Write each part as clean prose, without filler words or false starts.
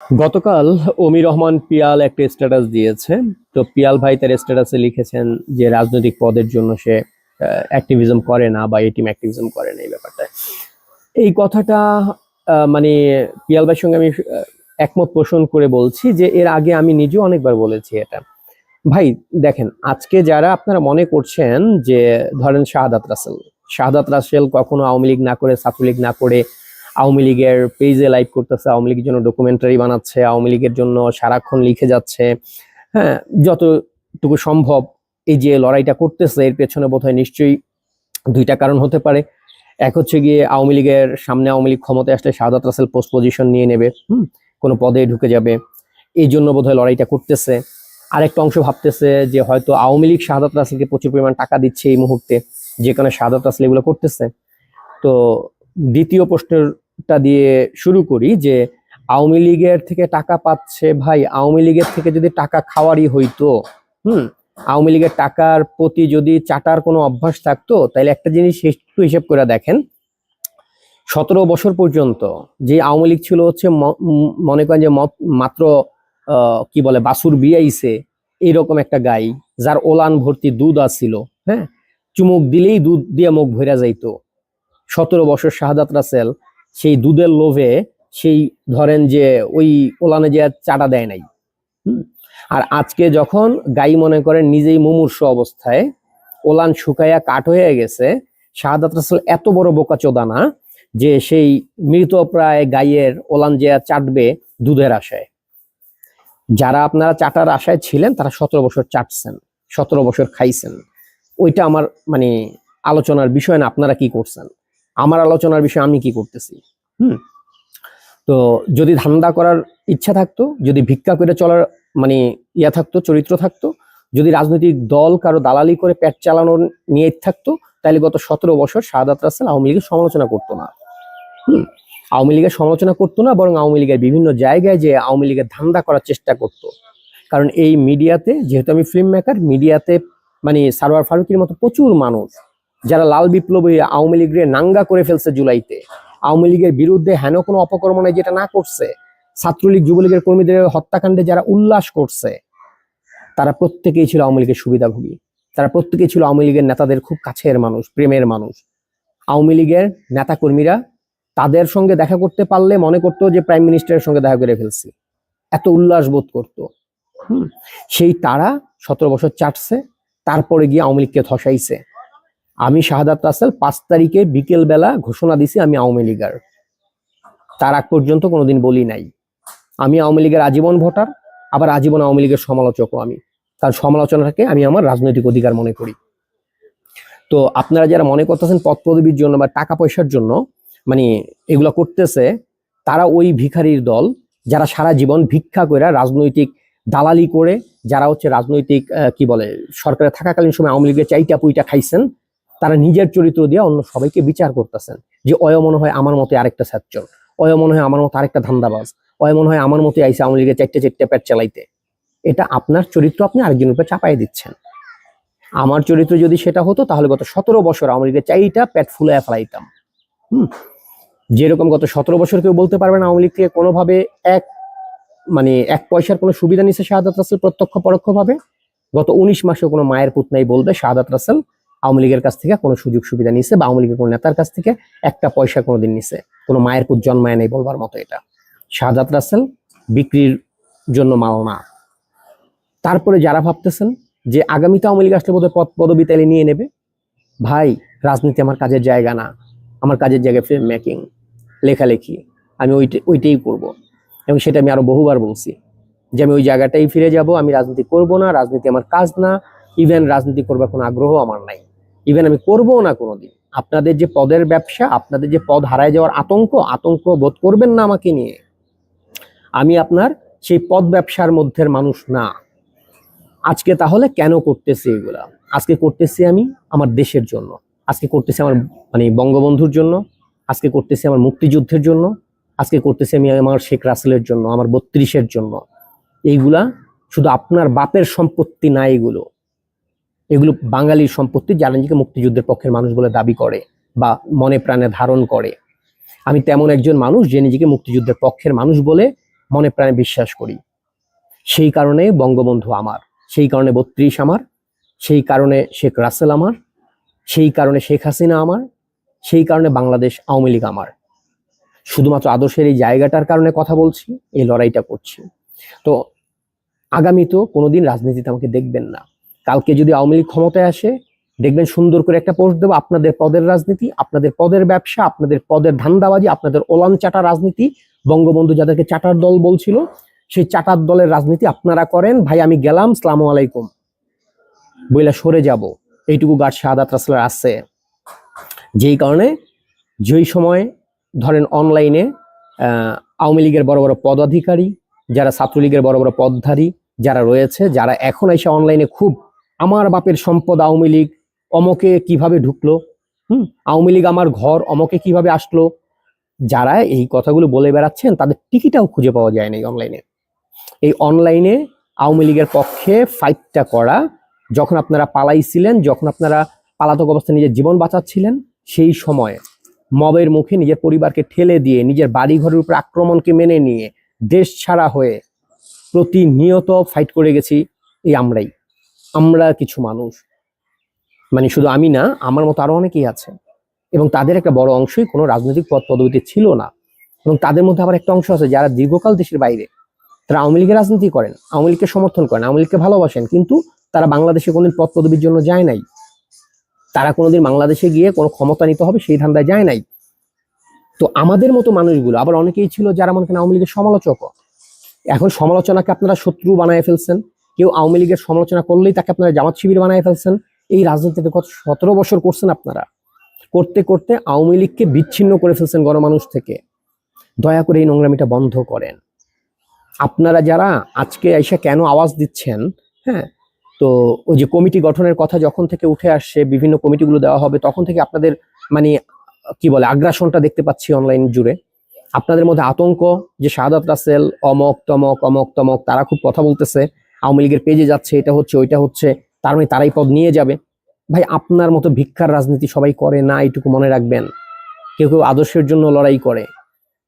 গতকাল অমি রহমান পিয়াল একটা স্ট্যাটাস দিয়েছে। তো পিয়াল ভাই তার স্ট্যাটাসে লিখেছেন যে রাজনৈতিক পদের জন্য সে অ্যাক্টিভিজম করে না বা এই টিম অ্যাক্টিভিজম করে না। এই ব্যাপারটা, এই কথাটা মানে পিয়াল ভাইয়ের সঙ্গে আমি একমত পোষণ করে বলছি যে এর আগে আমি নিজেও অনেকবার বলেছি এটা। ভাই দেখেন, আজকে যারা আপনারা মনে করছেন যে ধরেন শাহাদাত রাসেল কখনো আওয়ামী লীগ না করে, ছাত্রলীগ না করে আওয়ামী লীগের পেজে লাইভ করতেছে, আওয়ামী লীগের জন্য ডকুমেন্টারি বানাচ্ছে, আওয়ামী লীগের জন্য সারাক্ষণ লিখে যাচ্ছে। হ্যাঁ, যতটুকু সম্ভব এই যে লড়াইটা করতেছে এর পেছনে বোধহয় নিশ্চয়ই দুইটা কারণ হতে পারে। এক হচ্ছে গিয়ে আওয়ামী লীগের সামনে আওয়ামী লীগ ক্ষমতায় আসলে শাহাদাত রাসেল পোস্ট পজিশন নিয়ে নেবে, কোনো পদে ঢুকে যাবে, এই জন্য বোধহয় লড়াইটা করতেছে। আরেকটা অংশ ভাবতেছে যে হয়তো আওয়ামী লীগ শাহাদাত রাসেলকে প্রচুর পরিমাণ টাকা দিচ্ছে এই মুহূর্তে, যে কারণে শাহাদাত রাসেল এগুলো করতেছে। তো দ্বিতীয় প্রশ্নটা দিয়ে শুরু করি যে আওয়ামী লীগের থেকে টাকা পাচ্ছে। ভাই, আওয়ামী লীগের থেকে যদি টাকা খাওয়ারই হইতো, আওয়ামী লীগের টাকার প্রতি যদি চাটার কোনো অভ্যাস থাকতো, তাহলে একটা জিনিস একটু হিসেব করে দেখেন, 17 বছর পর্যন্ত যে আওয়ামী লীগ ছিল হচ্ছে মনে করেন যে মাত্র কি বলে বাছুর বিয়াইছে এইরকম একটা গাই, যার ওলান ভর্তি দুধ আছিল। হ্যাঁ, চুমুক দিলেই দুধ দিয়ে মুখ ভরা যাইতো। 17 বছর শাহাদাত রাসেল সেই দুধের লোভে সেই ধরেন যে ওই ওলানে যে চাটা দেয় নাই। আর আজকে যখন গাই মনে করেন নিজেই মুমূর্ষু অবস্থায়, ওলান শুকাইয়া কাঠ হয়ে গেছে, শাহাদাত রাসেল এত বড় বোকাচোদা না যে সেই মৃত প্রায় গাইয়ের ওলান যে চাটবে দুধের আশায়। যারা আপনারা চাটার আশায় ছিলেন তারা 17 বছর চাটছেন, 17 বছর খাইছেন। ওইটা আমার মানে আলোচনার বিষয় না আপনারা কি করছেন, আমার আলোচনার বিষয় আমি কি করতেছি। তো যদি ধান্দা করার ইচ্ছা থাকতো, যদি ভিক্ষা করে চলার মানে ইয়া থাকতো, চরিত্র থাকতো, যদি রাজনৈতিক দল কারো দালালি করে পেট চালানোর নিয়ে থাকতো, তাহলে গত 17 বছর শাহাদাত রাসেল আওয়ামী লীগের সমালোচনা করতো না। আওয়ামী লীগের সমালোচনা করতো না, বরং আওয়ামী লীগের বিভিন্ন জায়গায় যে আওয়ামী লীগের ধান্দা করার চেষ্টা করত। কারণ এই মিডিয়াতে, যেহেতু আমি ফিল্ম মেকার, মিডিয়াতে মানে সারোয়ার ফারুকীর মতো প্রচুর মানুষ যারা লাল বিপ্লবী আওয়ামী লীগের নাঙ্গা করে ফেলছে জুলাইতে, আওয়ামী লীগের বিরুদ্ধে হেন কোনো অপকর্ম নাই যেটা না করছে, ছাত্রলীগ যুবলীগের কর্মীদের হত্যাকাণ্ডে যারা উল্লাস করছে, তারা প্রত্যেকেই ছিল আওয়ামী লীগের সুবিধাভোগী। তারা প্রত্যেকেই ছিল আওয়ামী লীগের নেতাদের খুব কাছের মানুষ, প্রেমের মানুষ। আওয়ামী লীগের নেতা কর্মীরা তাদের সঙ্গে দেখা করতে পারলে মনে করতো যে প্রাইম মিনিস্টারের সঙ্গে দেখা করে ফেলছি, এত উল্লাস বোধ করতো। সেই তারা 17 বছর চাটছে, তারপরে গিয়ে আওয়ামী লীগকে ধসাইছে। আমি শাহাদাত রাসেল 5 তারিখে বিকেল বেলা ঘোষণা দিছি আমি আওয়ামী লীগার। তার আগ পর্যন্ত কোনোদিন বলি নাই। আমি আওয়ামী লীগের আজীবন ভোটার, আবার আজীবন আওয়ামী লীগের সমালোচকও আমি। তার সমালোচনাটাকে আমি আমার রাজনৈতিক অধিকার মনে করি। তো আপনারা যারা মনে করতেছেন পদ পদবীর জন্য বা টাকা পয়সার জন্য মানে এগুলা করতেছে, তারা ওই ভিখারির দল যারা সারা জীবন ভিক্ষা করে রাজনৈতিক দালালি করে, যারা হচ্ছে রাজনৈতিক কি বলে সরকারে থাকাকালীন সময় আওয়ামী লীগের চাইটা পুইটা খাইছেন, তারা নিজের চরিত্র দিয়ে অন্য সবাইকে বিচার করতেছেন যে অয় মনে হয় আমার মতে আরেকটা ছাত্র, অয় মনে হয় আমার মতো আরেকটা ধান্দাবাজ, অয় মনে হয় আমার মতে আইসে আওয়ামী লীগের চারটে পেট চালাইতে। এটা আপনার চরিত্র আপনি আরেকজনের উপরে চাপাই দিচ্ছেন। আমার চরিত্র যদি সেটা হতো তাহলে গত 17 বছর আওয়ামী লীগের চাইটা পেট ফুলাইয়া ফেলাইতাম। যেরকম গত 17 বছর কেউ বলতে পারবে না আওয়ামী লীগ থেকে কোনোভাবে এক পয়সার কোনো সুবিধা নিচ্ছে শাহাদাত রাসেল প্রত্যক্ষ পরোক্ষভাবে। গত 19 মাসে কোনো মায়ের পুত নাই বলবে শাহাদাত রাসেল আওয়ামী লীগের কাছ থেকে কোনো সুযোগ সুবিধা নিচ্ছে বা আওয়ামী লীগের কোনো নেতার কাছ থেকে একটা পয়সা কোনোদিন নিচ্ছে। কোনো মায়ের পুত জন্মায় নেই বলবার মতো এটা। শাহাদাত রাসেল বিক্রির জন্য মাল না। তারপরে যারা ভাবতেছেন যে আগামীতে আওয়ামী লীগ আসলে বোধহয় পদ পদবি তাইলে নিয়ে নেবে, ভাই রাজনীতি আমার কাজের জায়গা না। আমার কাজের জায়গায় ফিল্ম মেকিং, লেখালেখি, আমি ওইটাই করব। এবং সেটা আমি আরো বহুবার বলছি যে আমি ওই জায়গাটাই ফিরে যাব। আমি রাজনীতি করব না, রাজনীতি আমার কাজ না, ইভেন রাজনীতি করবার কোনো আগ্রহ আমার নাই, ইভেন আমি করবো না কোনোদিন। আপনাদের যে পদের ব্যবসা, আপনাদের যে পদ হারায় যাওয়ার আতঙ্ক বোধ করবেন না আমাকে নিয়ে। আমি আপনার সেই পদ ব্যবসার মধ্যের মানুষ না। আজকে তাহলে কেন করতেছি এগুলা? আজকে করতেছি আমি আমার দেশের জন্য, আজকে করতেছি আমার বঙ্গবন্ধুর জন্য, আজকে করতেছি আমার মুক্তিযুদ্ধের জন্য, আজকে করতেছি আমি আমার শেখ রাসেলের জন্য, আমার 32-এর জন্য। এইগুলা শুধু আপনার বাপের সম্পত্তি না, এগুলো বাঙালির সম্পত্তি যারা নিজেকে মুক্তিযুদ্ধের পক্ষের মানুষ বলে দাবি করে বা মনে প্রাণে ধারণ করে। আমি তেমন একজন মানুষ যে নিজেকে মুক্তিযুদ্ধের পক্ষের মানুষ বলে মনে প্রাণে বিশ্বাস করি। সেই কারণে বঙ্গবন্ধু আমার, সেই কারণে ৩২ আমার, সেই কারণে শেখ রাসেল আমার, সেই কারণে শেখ হাসিনা আমার, সেই কারণে বাংলাদেশ আওয়ামী লীগ আমার। শুধুমাত্র আদর্শের এই জায়গাটার কারণে কথা বলছি, এই লড়াইটা করছি। তো আগামী তো কোনোদিন রাজনীতিতে আমাকে দেখবেন না। কালকে যদি আওয়ামী লীগ ক্ষমতায় আসে, দেখবেন সুন্দর করে একটা পোস্ট দেবো, আপনাদের পদের রাজনীতি, আপনাদের পদের ব্যবসা, আপনাদের পদের ধান্দাবাজি, আপনাদের ওলান চাটা রাজনীতি, বঙ্গবন্ধু যাদেরকে চাটার দল বলছিল, সেই চাটার দলের রাজনীতি আপনারা করেন। ভাই আমি গেলাম, সালামু আলাইকুম বইলা সরে যাব, এইটুকু গাঢ় শাহাদাত রাসূলের আছে। যেই কারণে যেই সময় ধরেন অনলাইনে আওয়ামী লীগের বড় বড় পদাধিকারী, যারা ছাত্রলীগের বড় বড় পদধারী যারা রয়েছে, যারা এখন এসে অনলাইনে খুব আমার বাপের সম্পদ আওয়ামী লীগ, অমকে কিভাবে ঢুকলো, আওয়ামী লীগ আমার ঘর, অমকে কিভাবে আসলো, যারা এই কথাগুলো বলে বেড়াচ্ছেন তাদের টিকিটাও খুঁজে পাওয়া যায় না এই অনলাইনে। এই অনলাইনে আওয়ামী লীগের পক্ষে ফাইটটা করা, যখন আপনারা পালাইছিলেন, যখন আপনারা পালাতক অবস্থায় নিজের জীবন বাঁচাচ্ছিলেন, সেই সময় মবের মুখে নিজের পরিবারকে ঠেলে দিয়ে, নিজের বাড়ি ঘরের উপর আক্রমণকে মেনে নিয়ে দেশ ছাড়া হয়ে প্রতিনিয়ত ফাইট করে গেছি এই আমরা কিছু মানুষ, মানে শুধু আমি না, আমার মতো আরো অনেকেই আছে, এবং তাদের একটা বড় অংশই কোনো রাজনৈতিক পদ পদবিতে ছিল না। এবং তাদের মধ্যে আবার একটা অংশ আছে যারা দীর্ঘকাল দেশের বাইরে, তারা আওয়ামী লীগের রাজনীতি করেন, আওয়ামী লীগকে সমর্থন করেন, আওয়ামী লীগকে ভালোবাসেন, কিন্তু তারা বাংলাদেশে কোনোদিন পদ পদবির জন্য যায় নাই। তারা কোনোদিন বাংলাদেশে গিয়ে কোনো ক্ষমতা নিতে হবে সেই ধান্দায় যায় নাই। তো আমাদের মতো মানুষগুলো আবার অনেকেই ছিল যারা মনে করেন আওয়ামী লীগের সমালোচক। এখন সমালোচনাকে আপনারা শত্রু বানায় ফেলছেন, কেউ আওয়ামী লীগের সমালোচনা করলেই তাকে আপনারা জামাত শিবির বানায় ফেলছেন। এই রাজনীতিতে গত 17 বছর করছেন আপনারা, করতে করতে আওয়ামী লীগকে বিচ্ছিন্ন করে ফেলছেন গণমানুষ থেকে। দয়া করে এই নোংরামিটা বন্ধ করেন। আপনারা যারা আজকে এসে কেন আওয়াজ দিচ্ছেন, হ্যাঁ, তো ওই যে কমিটি গঠনের কথা যখন থেকে উঠে আসছে, বিভিন্ন কমিটিগুলো দেওয়া হবে, তখন থেকে আপনাদের মানে কি বলে আগ্রাসনটা দেখতে পাচ্ছি অনলাইন জুড়ে। আপনাদের মধ্যে আতঙ্ক যে শাহাদাত রাসেল অমক তমক অমক তমক, তারা খুব কথা বলতেছে, আওয়ামী লীগের পেজে যাচ্ছে, এটা হচ্ছে ওইটা হচ্ছে, তার মানে তারাই পদ নিয়ে যাবে। ভাই আপনার মতো ভিক্ষার রাজনীতি সবাই করে না, এইটুকু মনে রাখবেন। কেউ কেউ আদর্শের জন্য লড়াই করে,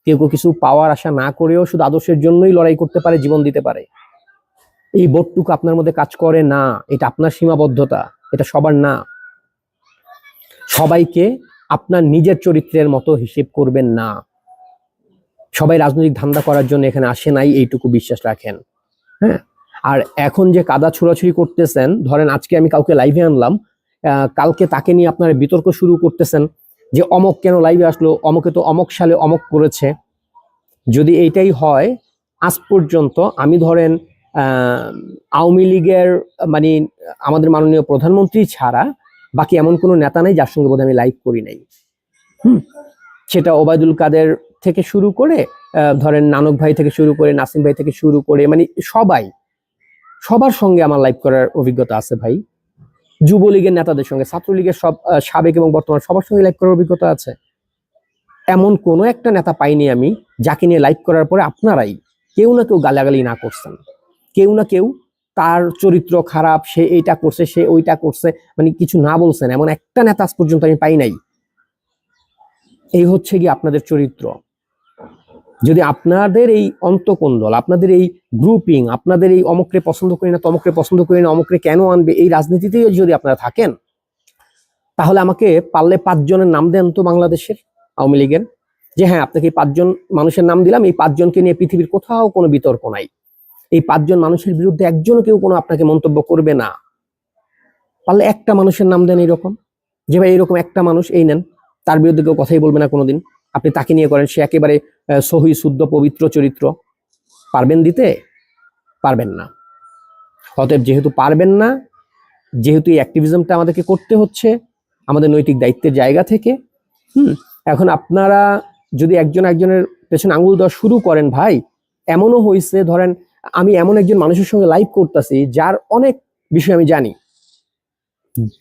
কেউ কেউ কিছু পাওয়ার আশা না করেও শুধু আদর্শের জন্যই লড়াই করতে পারে, জীবন দিতে পারে। এই বোধটুকু আপনার মধ্যে কাজ করে না, এটা আপনার সীমাবদ্ধতা, এটা সবার না। সবাইকে আপনার নিজের চরিত্রের মতো হিসেব করবেন না। সবাই রাজনৈতিক ধান্দা করার জন্য এখানে আসে নাই, এইটুকু বিশ্বাস রাখেন। হ্যাঁ, আর এখন যে কাদা ছুড়াছুড়ি করতেছেন, ধরেন আজকে আমি কাউকে লাইভে আনলাম, কালকে তাকে নিয়ে আপনারা বিতর্ক শুরু করতেছেন যে অমক কেন লাইভে আসলো, অমকে তো অমক সালে অমক করেছে। যদি এইটাই হয়, আজ পর্যন্ত আমি ধরেন আওয়ামী লীগের মানে আমাদের মাননীয় প্রধানমন্ত্রী ছাড়া বাকি এমন কোনো নেতা নাই যার সঙ্গে বোধহয় আমি লাইভ করি নাই। সেটা ওবায়দুল কাদের থেকে শুরু করে ধরেন নানক ভাই থেকে শুরু করে নাসিম ভাই থেকে শুরু করে মানে সবার সঙ্গে আমার লাইভ করার অভিজ্ঞতা আছে ভাই। যুবলীগের নেতাদের সঙ্গে, ছাত্রলীগের সব সাবেক এবং বর্তমান সবার সঙ্গে লাইভ করার অভিজ্ঞতা আছে। এমন কোনো একটা নেতা পাইনি আমি যাকে নিয়ে লাইভ করার পরে আপনারাই কেউ না কেউ গালাগালি না করছেন, কেউ না কেউ তার চরিত্র খারাপ, সে এইটা করছে, সে ওইটা করছে, মানে কিছু না বলছেন, এমন একটা নেতা আজ পর্যন্ত আমি পাই নাই। এই হচ্ছে কি আপনাদের চরিত্র। যদি আপনাদের এই অন্তকোন্দল, আপনাদের এই গ্রুপিং, আপনাদের এই অমকরে পছন্দ করি না, তমকরে পছন্দ করি না, অমকরে কেন আনবে, এই রাজনীতিতেই যদি আপনারা থাকেন, তাহলে আমাকে পারলে 5 জনের নাম দেন তো বাংলাদেশের আওয়ামী লীগের, যে হ্যাঁ আপনাকে এই 5 জন মানুষের নাম দিলাম, এই 5 জনকে নিয়ে পৃথিবীর কোথাও কোনো বিতর্ক নাই, এই 5 জন মানুষের বিরুদ্ধে একজনও কেউ কোনো আপনাকে মন্তব্য করবে না। পারলে একটা মানুষের নাম দেন এরকম, যে ভাই এরকম একটা মানুষ এই নেন, তার বিরুদ্ধে কেউ কথাই বলবে না কোনোদিন, আপনি তাকে নিয়ে করেন, সে একেবারে সহি শুদ্ধ পবিত্র চরিত্র। পারবেন দিতে? পারবেন না। অতএব যেহেতু পারবেন না, যেহেতু এই অ্যাক্টিভিজমটা আমাদেরকে করতে হচ্ছে আমাদের নৈতিক দায়িত্বের জায়গা থেকে, এখন আপনারা যদি একজন একজনের পেছনে আঙুল দেওয়া শুরু করেন, ভাই এমনও হয়েছে, ধরেন আমি এমন একজন মানুষের সঙ্গে লাইভ করতেছি যার অনেক বিষয় আমি জানি,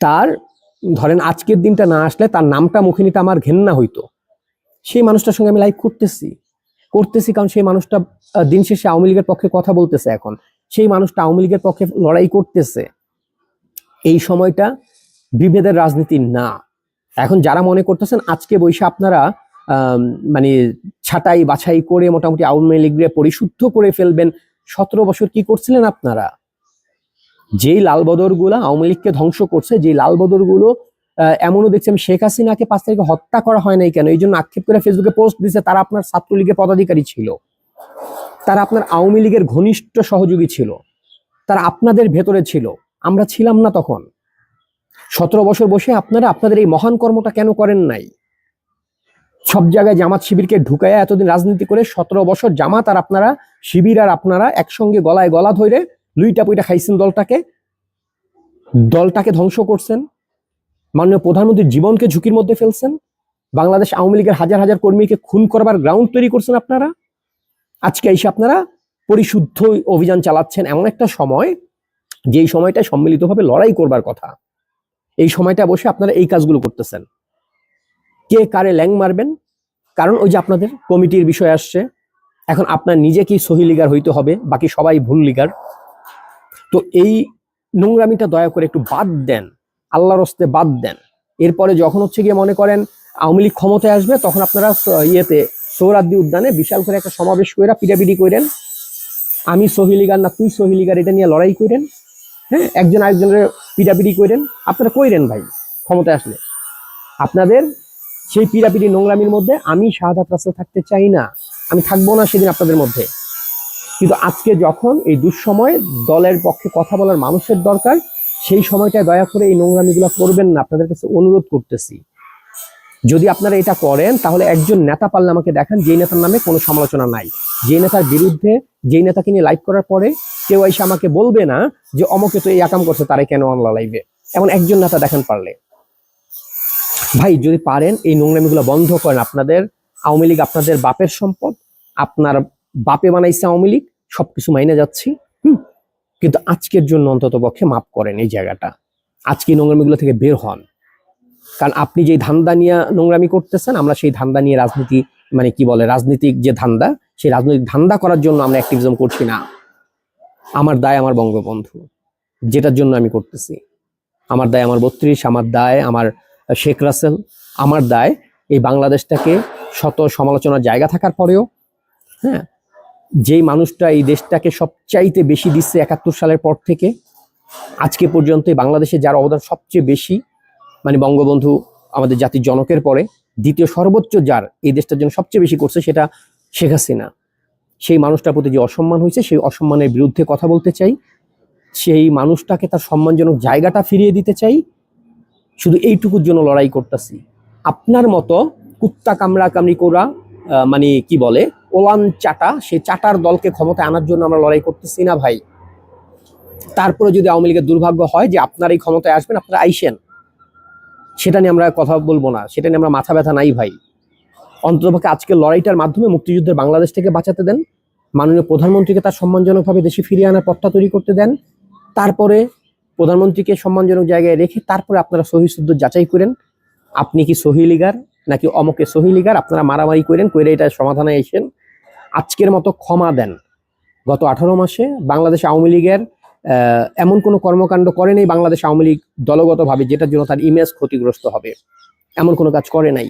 তার ধরেন আজকের দিনটা না আসলে তার নামটা মুখে নিতে আমার ঘেন্না হইতো, সেই মানুষটার সঙ্গে আমি লাইভ করতেছি কারণ সেই মানুষটা দিন শেষে আওয়ামী লীগের পক্ষে কথা বলতেছে, এখন সেই মানুষটা আওয়ামী লীগের পক্ষে লড়াই করতেছে। এই সময়টা বিভেদের রাজনীতি না। এখন যারা মনে করতেছেন আজকে বৈশা আপনারা মানে ছাঁটাই বাছাই করে মোটামুটি আওয়ামী লীগকে পরিশুদ্ধ করে ফেলবেন। 17 বছর কি করছিলেন আপনারা? যেই লাল বদর গুলা আওয়ামী লীগকে ধ্বংস করছে, যে লাল বদর গুলো এমনও দেখছি আমি শেখ হাসিনাকে 5 তারিখে হত্যা করা হয় নাই কেন, এই জন্য আক্ষেপ করে ফেসবুকে পোস্ট দিছে, তারা আপনার ছাত্রলীগের পদাধিকারী ছিল, তারা আপনার আওয়ামী লীগের ঘনিষ্ঠ সহযোগী ছিল, তারা আপনাদের ভেতরে ছিল, আমরা ছিলাম না তখন। 17 বছর বসে আপনারা আপনাদের এই মহান কর্মটা কেন করেন নাই? সব জায়গায় জামাত শিবিরকে ঢুকাইয়া এতদিন রাজনীতি করে 17 বছর জামাত আর আপনারা, শিবির আর আপনারা একসঙ্গে গলায় গলা ধরে লুইটা পুইটা খাইছেন, দলটাকে ধ্বংস করছেন, মাননীয় প্রধানমন্ত্রীর জীবনকে ঝুঁকির মধ্যে ফেলছেন, বাংলাদেশ আওয়ামী লীগের হাজার হাজার কর্মীকে খুন করবার গ্রাউন্ড তৈরি করছেন আপনারা। আজকে এসে আপনারা পরিশুদ্ধ অভিযান চালাচ্ছেন এমন একটা সময়, যেই সময়টা সম্মিলিতভাবে লড়াই করবার কথা, এই সময়টা বসে আপনারা এই কাজগুলো করতেছেন। কে কারে ল্যাং মারবেন? কারণ ওই যে আপনাদের কমিটির বিষয় আসছে, এখন আপনার নিজেকেই সহি লিগার হইতে হবে, বাকি সবাই ভুল লিগার। তো এই নোংরামিটা দয়া করে একটু বাদ দেন, আল্লাহর হস্তে বাদ দেন। এরপরে যখন হচ্ছে গিয়ে মনে করেন আওয়ামী লীগ ক্ষমতায় আসবে, তখন আপনারা সোহরাওয়ার্দী উদ্যানে বিশাল করে একটা সমাবেশ কইরা পিটাপিটি করেন, আমি সহি লিগার না তুই সহি লিগার, এটা নিয়ে লড়াই করেন, হ্যাঁ, একজন আরেকজনের পিটাপিটি করেন, আপনারা কইরেন ভাই ক্ষমতায় আসলে। আপনাদের সেই পিটাপিটি নোংরামির মধ্যে আমি শাহাদাত রাসূল থাকতে চাই না, আমি থাকবো না সেদিন আপনাদের মধ্যে। কিন্তু আজকে যখন এই দুঃসময় দলের পক্ষে কথা বলার মানুষের দরকার, সেই সময়টায় দয়া করে এই নোংরামিগুলো করবেন না, আপনাদের কাছে অনুরোধ করতেছি। যদি আপনারা এটা করেন তাহলে একজন নেতা পারলে আমাকে দেখান, যেই নেতার নামে কোনো সমালোচনা নাই, যেই নেতার বিরুদ্ধে, যেই নেতাকে নিয়ে লাইভ করার পরে কেউ এসে আমাকে বলবে না যে অমকে তো এই আকাম করছে, তারে কেন অনলা লাইভে, এমন একজন নেতা দেখান পারলে। ভাই যদি পারেন এই নোংরামিগুলো বন্ধ করেন। আপনাদের আওয়ামী লীগ আপনাদের বাপের সম্পদ, আপনার বাপে বানাইছে আওয়ামী লীগ, সবকিছু মাইনে যাচ্ছি, কিন্তু আজকের জন্য অন্তত পক্ষে মাফ করেন এই জায়গাটা, আজকে নোংরামিগুলো থেকে বের হন। কারণ আপনি যে ধান্দা নিয়ে নোংরামি করতেছেন, আমরা সেই ধান্দা নিয়ে রাজনীতি, মানে কি বলে, রাজনীতিক যে ধান্দা, সেই রাজনৈতিক ধান্দা করার জন্য আমরা অ্যাক্টিভিজম করছি না। আমার দায় আমার বঙ্গবন্ধু, যেটার জন্য আমি করতেছি, আমার দায় আমার 32, আমার দায় আমার শেখ রাসেল, আমার দায় এই বাংলাদেশটাকে শত সমালোচনার জায়গা থাকার পরেও, হ্যাঁ, যেই মানুষটা এই দেশটাকে সবচাইতে বেশি দিচ্ছে 71 সালের পর থেকে আজকে পর্যন্ত বাংলাদেশে যার অবদান সবচেয়ে বেশি, মানে বঙ্গবন্ধু আমাদের জাতির জনকের পরে দ্বিতীয় সর্বোচ্চ যার এই দেশটার জন্য সবচেয়ে বেশি করছে, সেটা শেখ হাসিনা। সেই মানুষটার প্রতি যে অসম্মান হয়েছে, সেই অসম্মানের বিরুদ্ধে কথা বলতে চাই, সেই মানুষটাকে তার সম্মানজনক জায়গাটা ফিরিয়ে দিতে চাই, শুধু এইটুকুর জন্য লড়াই করতেছি। আপনার মতো কুত্তা কামড়া কামড়ি করা, মানে কি বলে, ওলান চাটা, সেই চাটার দলকে ক্ষমতায় আনার জন্য আমরা লড়াই করতেছি না ভাই। তারপরে যদি আওয়ামী লীগের দুর্ভাগ্য হয় যে আপনার এই ক্ষমতায় আসবেন, আপনারা আইসেন, সেটা নিয়ে আমরা কথা বলবো না, সেটা নিয়ে আমরা মাথা ব্যথা নাই ভাই। অন্ততপক্ষে আজকের লড়াইটার মাধ্যমে মুক্তিযুদ্ধের বাংলাদেশ থেকে বাঁচাতে দেন, মাননীয় প্রধানমন্ত্রীকে তার সম্মানজনকভাবে দেশে ফিরিয়ে আনার পথটা তৈরি করতে দেন, তারপরে প্রধানমন্ত্রীকে সম্মানজনক জায়গায় রেখে তারপরে আপনারা সহিশুদ্ধ যাচাই করেন, আপনি কি সহি লিগার নাকি অমকে সহি লিগার, আপনারা মারামারি করেন, করে এটা সমাধানে এসেন। আজকের মতো ক্ষমা দেন। গত 18 মাসে বাংলাদেশ আওয়ামী লীগের এমন কোনো কর্মকাণ্ড করেনি বাংলাদেশ আওয়ামী লীগ দলগতভাবে যেটার জন্য তার ইমেজ ক্ষতিগ্রস্ত হবে, এমন কোনো কাজ করে নাই।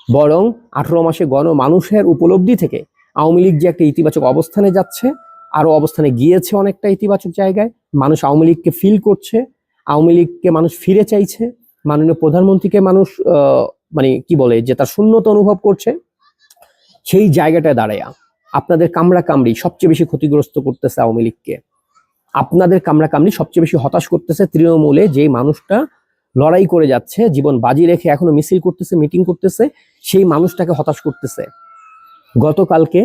বরং 18 মাসে মানুষের উপলব্ধি থেকে আওয়ামী লীগ যে একটা ইতিবাচক অবস্থানে যাচ্ছে, আরো অবস্থানে গিয়েছে অনেকটা ইতিবাচক জায়গায়, মানুষ আওয়ামী লীগকে ফিল করছে, আওয়ামী লীগকে মানুষ ফিরে চাইছে, মাননীয় প্রধানমন্ত্রীকে মানুষ মানে কি বলে যে তার শূন্যতা অনুভব করছে। সেই জায়গাটায় দাঁড়ায়া আপনাদের কামড়া কামড়ি সবচেয়ে বেশি ক্ষতিগ্রস্ত করতেছে আওয়ামী লীগকে, আপনাদের কামড়া কামড়ি সবচেয়ে বেশি হতাশ করতেছে তৃণমূলে যে মানুষটা লড়াই করে যাচ্ছে, জীবন বাজি রেখে এখনো মিছিল করতেছে, মিটিং করতেছে, সেই মানুষটাকে হতাশ করতেছে। গতকালকে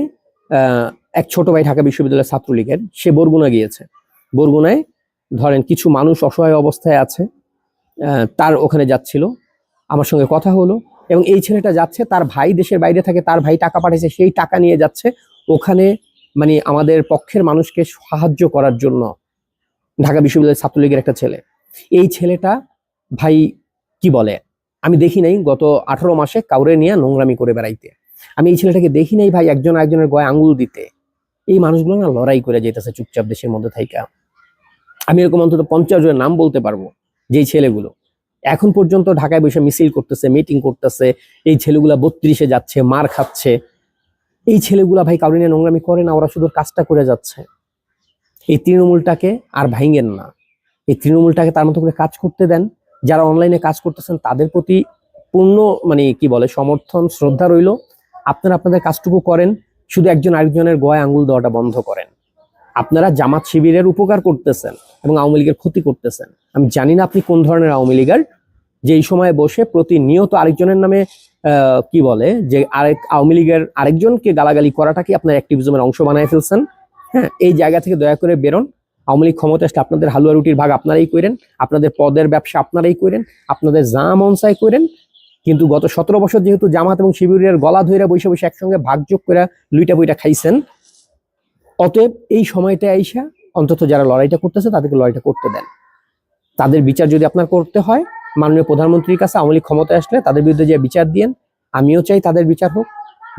এক ছোট ভাই ঢাকা বিশ্ববিদ্যালয়ের ছাত্রলীগের, সে বরগুনা গিয়েছে, বরগুনায় ধরেন কিছু মানুষ অসহায় অবস্থায় আছে, তার ওখানে যাচ্ছিল, আমার সঙ্গে কথা হলো, এবং এই ছেলেটা যাচ্ছে, তার ভাই দেশের বাইরে থাকে, তার ভাই টাকা পাঠিয়েছে, সেই টাকা নিয়ে যাচ্ছে ওখানে, মানে আমাদের পক্ষের মানুষকে সাহায্য করার জন্য। ঢাকা বিশ্ববিদ্যালয়ের ছাত্রলীগের একটা ছেলে, এই ছেলেটা ভাই কি বলে, আমি দেখি নাই গত 18 মাসে কাউরে নিয়ে নোংরামি করে বেড়াইতে, আমি এই ছেলেটাকে দেখি নাই ভাই একজন একজনের গয়ে আঙ্গুল দিতে। এই মানুষগুলো না লড়াই করে যেতেছে চুপচাপ দেশের মধ্যে থাইকা। আমি এরকম অন্তত 50 জনের নাম বলতে পারবো, যেই ছেলেগুলো এখন পর্যন্ত ঢাকায় বসে মিছিল করতেছে, মিটিং করতেছে, এই ছেলেগুলা 32-এ যাচ্ছে, মার খাচ্ছে। এই ছেলেগুলা ভাই কাউরি নিয়ে নোংরামি করে না, ওরা শুধু কাজটা করে যাচ্ছে। এই তৃণমূলটাকে আর ভাঙেন না, এই তৃণমূলটাকে তার মতো করে কাজ করতে দেন। যারা অনলাইনে কাজ করতেছেন তাদের প্রতি পূর্ণ মানে কি বলে সমর্থন, শ্রদ্ধা রইল। আপনারা আপনাদের কাজটুকু করেন, শুধু একজন আরেকজনের গয়ে আঙ্গুল দেওয়াটা বন্ধ করেন। আপনারা জামাত শিবিরের উপকার করতেছেন এবং আওয়ামী লীগের ক্ষতি করতেছেন। আমি জানি না আপনি কোন ধরনের আওয়ামী লীগার, যে এই সময় বসে প্রতিনিয়ত আরেকজনের নামে কি বলে যে আরেক আওয়ামী লীগের আরেকজনকে গালাগালি করাটাকে আপনার অ্যাক্টিভিজমের অংশ বানায় ফেলছেন। হ্যাঁ, এই জায়গা থেকে দয়া করে বেরোন। আওয়ামী লীগ ক্ষমতা আসলে আপনাদের হালুয়া রুটির ভাগ আপনারাই করেন, আপনাদের পদের ব্যবসা আপনারাই করেন, আপনাদের যা মন চাই করেন। কিন্তু গত 17 বছর যেহেতু জামাত এবং শিবিরের গলা ধইরা বসে বসে একসঙ্গে ভাগযোগ করে লুইটা বইটা খাইছেন, অতএব এই সময়টা আইসা অন্তত যারা লড়াইটা করতেছে তাদেরকে লড়াইটা করতে দেন। তাদের বিচার যদি আপনার করতে হয় মাননীয় প্রধানমন্ত্রীর কাছে আওয়ামী লীগ ক্ষমতায় আসলে তাদের বিরুদ্ধে যে বিচার দিয়েন, আমিও চাই তাদের বিচার হোক।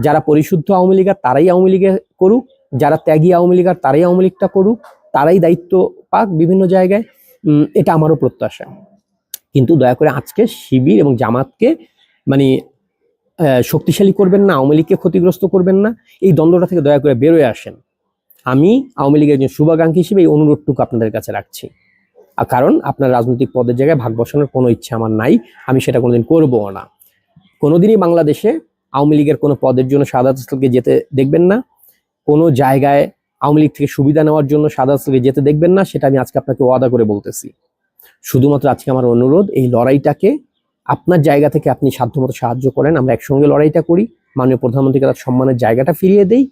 যারা পরিশুদ্ধ আওয়ামী লীগার তারাই আওয়ামী লীগে করুক, যারা ত্যাগী আওয়ামী লীগার তারাই আওয়ামী লীগটা করুক, তারাই দায়িত্ব পাক বিভিন্ন জায়গায়। এটা আমারও প্রত্যাশা। কিন্তু দয়া করে আজকে শিবির এবং জামাতকে মানে শক্তিশালী করবেন না, আওয়ামী লীগকে ক্ষতিগ্রস্ত করবেন না। এই দ্বন্দ্বটা থেকে দয়া করে বেরোয় আসেন। আমি আওয়ামী লীগের একজন শুভাকাঙ্ক্ষী হিসেবে এই অনুরোধটুকু আপনাদের কাছে রাখছি। কারণ আপনার রাজনৈতিক পদের জায়গায় ভাগ বসানোর কোনো ইচ্ছা আমার নাই, আমি সেটা কোনোদিন করবও না। কোনোদিনই বাংলাদেশে আওয়ামী লীগের কোনো পদের জন্য সাদাত হাসানকে যেতে দেখবেন না, কোনো জায়গায় আওয়ামী লীগ থেকে সুবিধা নেওয়ার জন্য সাদাত হাসানকে যেতে দেখবেন না, সেটা আমি আজকে আপনাকে ওয়াদা করে বলতেছি। শুধুমাত্র আজকে আমার অনুরোধ, এই লড়াইটাকে আপনার জায়গা থেকে আপনি সাধ্যমতো সাহায্য করেন, আমরা একসঙ্গে লড়াইটা করি, মাননীয় প্রধানমন্ত্রীকে তার সম্মানের জায়গাটা ফিরিয়ে দেই।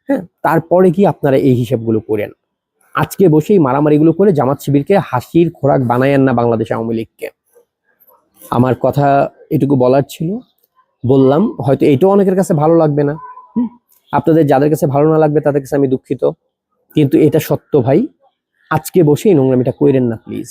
হ্যাঁ, তারপরে কি আপনারা এই হিসাবগুলো করেন। আজকে বসেই মারামারিগুলো করে জামাত শিবিরকে হাসির খোরাক বানায়েন না বাংলাদেশ আওয়ামী লীগকে। আমার কথা এটুকু বলার ছিল, বললাম। হয়তো এটাও অনেকের কাছে ভালো লাগবে না, আপনাদের যাদের কাছে ভালো না লাগবে তাদের কাছে আমি দুঃখিত, কিন্তু এটা সত্য ভাই। আজকে বসেই নোংরামিটা কইরেন না প্লিজ।